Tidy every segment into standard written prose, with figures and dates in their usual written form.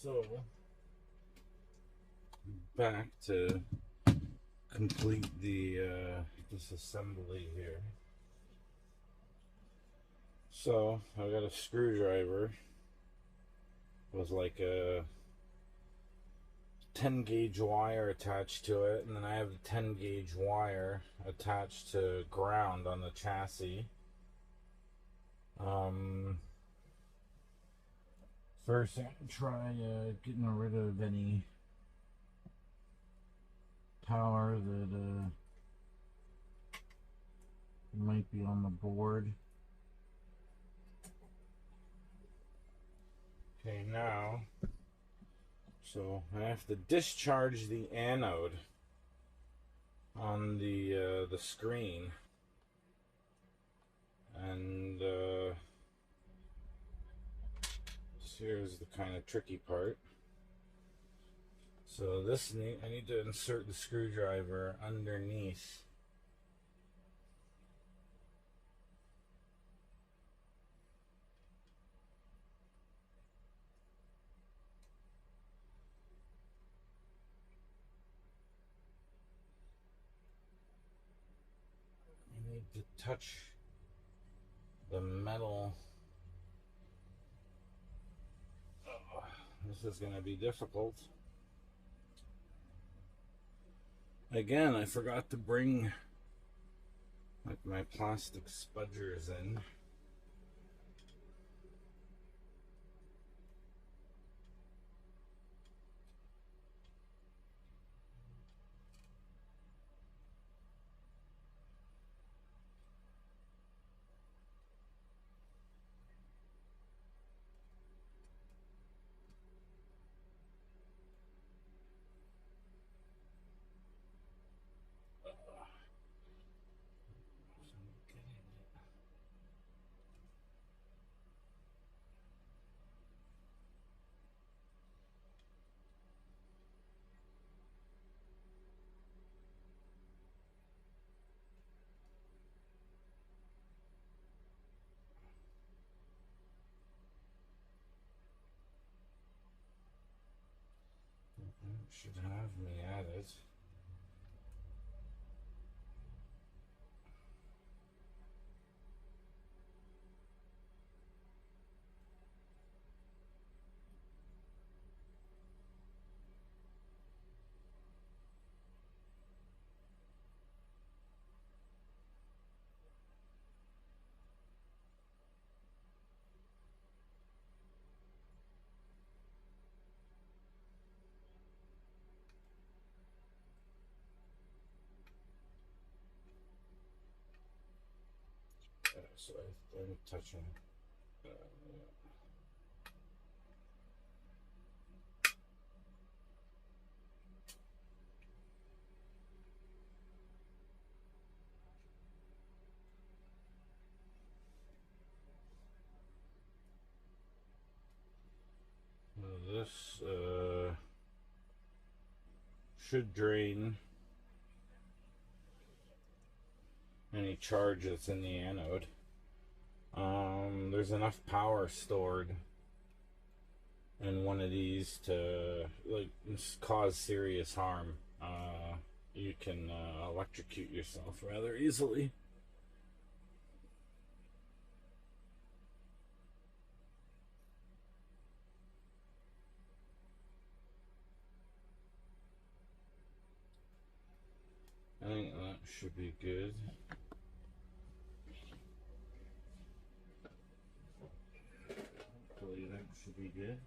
So, back to complete the disassembly here. So, I got a screwdriver with like a 10 gauge wire attached to it, and then I have a 10 gauge wire attached to ground on the chassis. First I'm going to try getting rid of any power that might be on the board. Okay, now, so I have to discharge the anode on the screen, and here's the kind of tricky part. So this I need to insert the screwdriver underneath to touch the metal. Oh, this is going to be difficult. Again, I forgot to bring like my plastic spudgers in. Should have me at it. So I'm touching. Yeah. This should drain any charge that's in the anode. There's enough power stored in one of these to like cause serious harm. You can electrocute yourself rather easily. I think that should be good. Hopefully that should be good.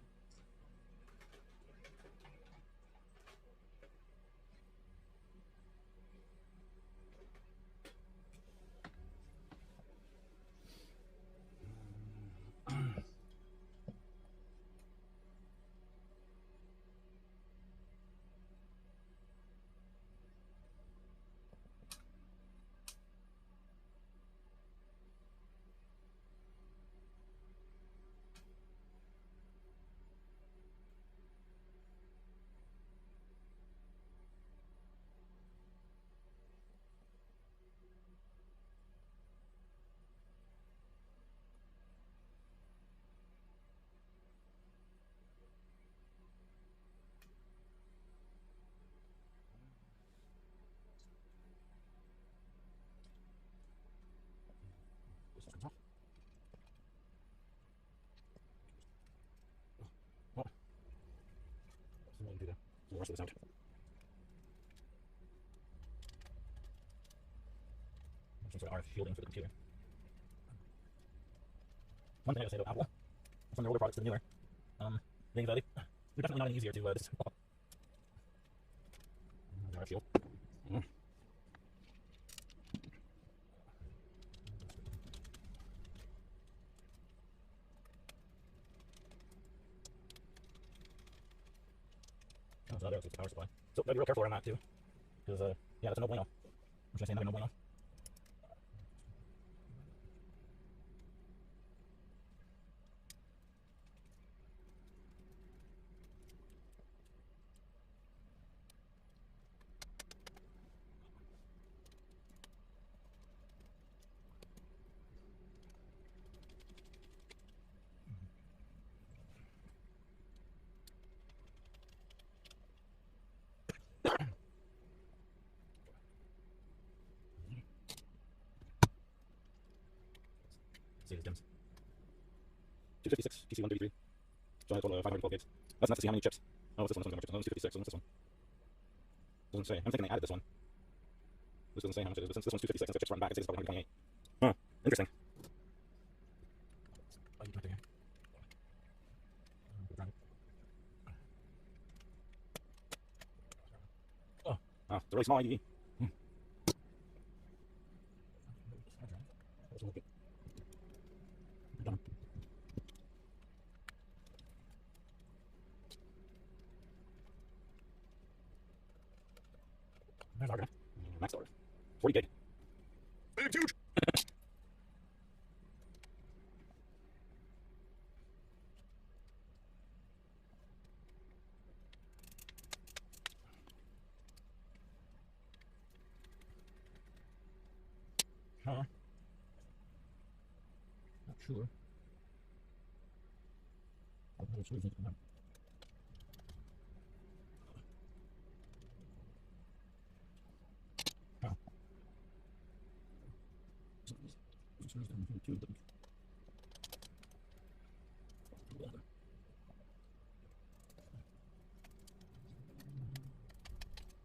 rest of this out. Some sort of RF shielding for the computer. One thing I would say about Apple, from their older products to the newer, being that they're definitely not any easier to disassemble. The RF shield. Oh, so there goes the power supply. So gotta be real careful around that too, because yeah, that's a no bueno. I'm trying to say another no bueno. See these dims. 256 PC133. So I have 512 gigs. That's enough to see how many chips. Oh, what's this one? This one's 256. What's this one? Doesn't say. I'm thinking they added this one. This doesn't say how much it is, but since this one's 256, since the chips run back, it says it's probably 128. Huh. Interesting. Oh, you can here. Oh, it's a really small IDE. There's our guy. Max storage. 40 gig. It's huge! Not sure.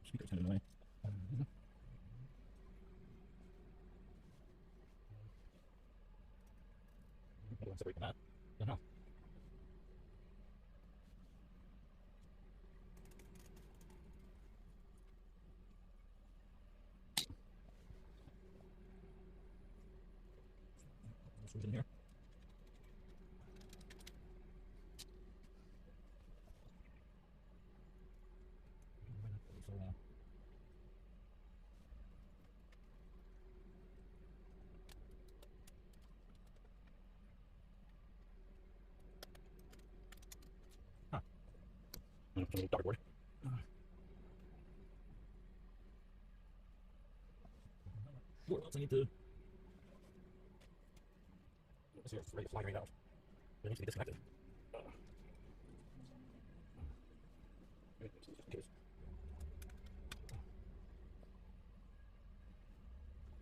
Speaker turned away. Separate from that. I don't know. This in here. Huh. Dartboard. What else I need to... This here is ready to fly right out. It needs to be disconnected.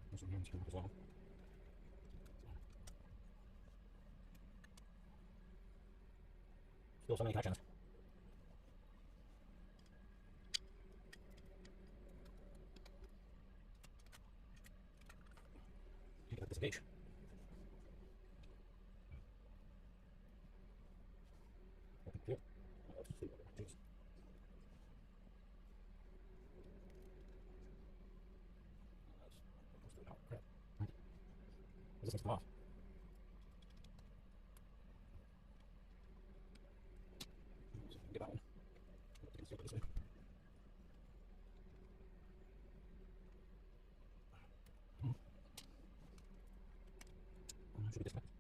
There's some hands here as well. Still so many connections. You got this gauge. Yep. Let's see what it is. Crap. This one's come off. Get that one. Let's go this way. Should be disconnected.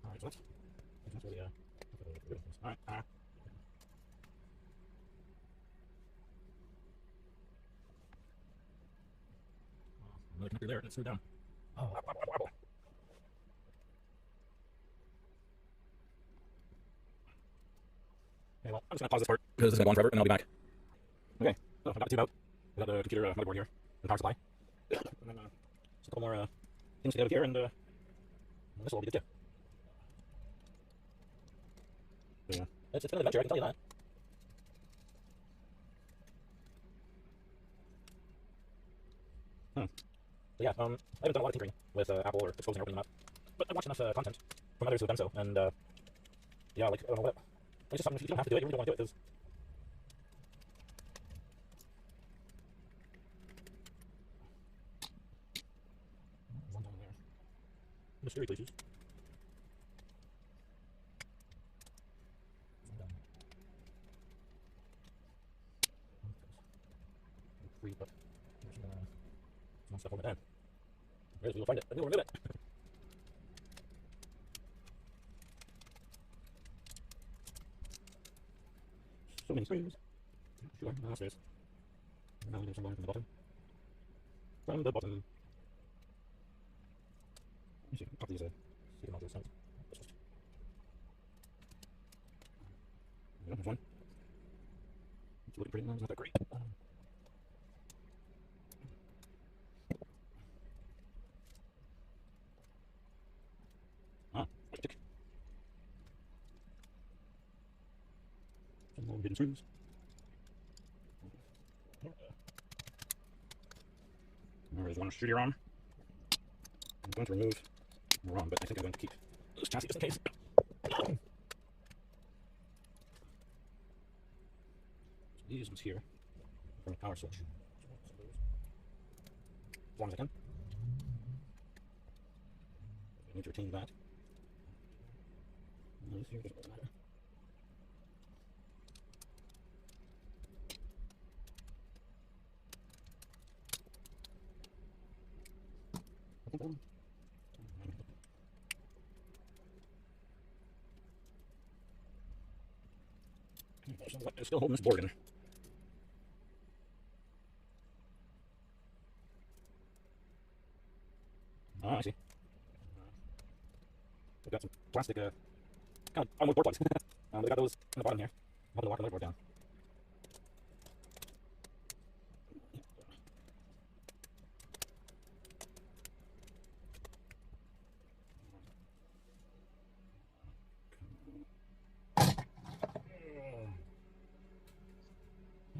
Alright, so that's really, alright, another connector there, let's screw it down. Oh, wobble. I'm just going to pause this part because this is going to go on forever, and I'll be back. Okay, so I've got the tube out. I've got the computer motherboard here, and power supply. And then just a couple more things to get out of here, and this will all be good too. So, yeah, it's been an adventure, I can tell you that. But yeah, I haven't done a lot of tinkering with Apple or exposing or opening them up, but I've watched enough content from others who have done so, and yeah, like, I don't know what, it's just something you don't have to do it, you really don't want to do it, because one down there. Mystery places. One down there. Three, but there's some stuff over there. Where's we'll find it, and we'll remove it. So many screws. Sure, now there's. Now there's some line from the bottom. From the bottom. Let me see, pop these see them all to the side. There's one. It's looking pretty, it's not that great. Stick. Some more hidden screws. There is one CD-ROM. I'm going to remove the ROM, but I think I'm going to keep this chassis just in case. So these ones here from the power switch. As long as I can. I need to retain that. This here doesn't really matter. So what is still holding this board in? Ah, I see. We've got some plastic, kind of almost board plugs. They've got those on the bottom here. I'm hoping to lock the motherboard down.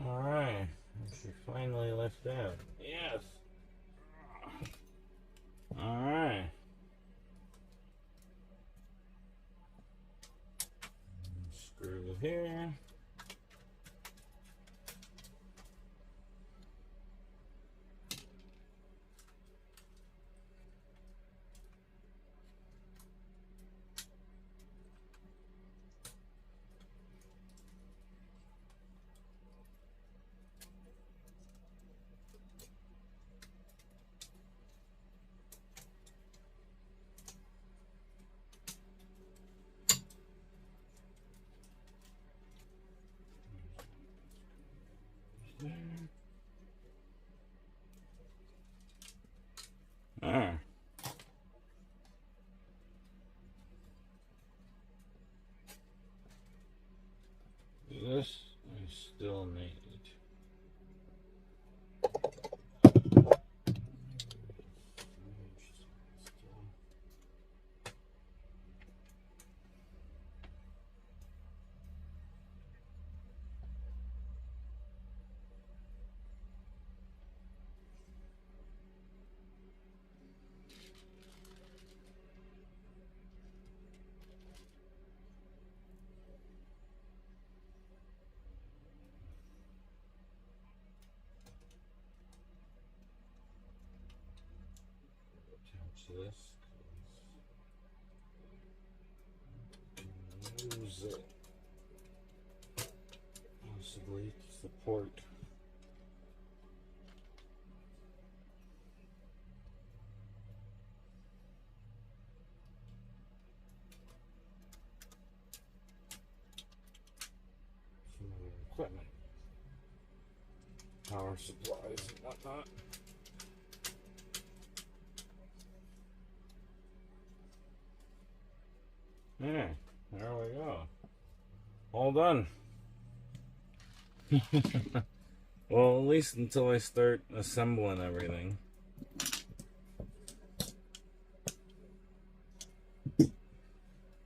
Alright, she finally left out. Yes! Alright. Screw here. Ah. This I still need. This use it possibly to support some other equipment, power supplies and whatnot. Yeah, there we go. All done. Well, at least until I start assembling everything.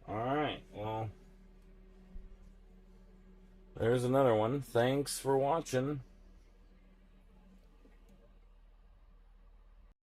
Alright, well, there's another one. Thanks for watching.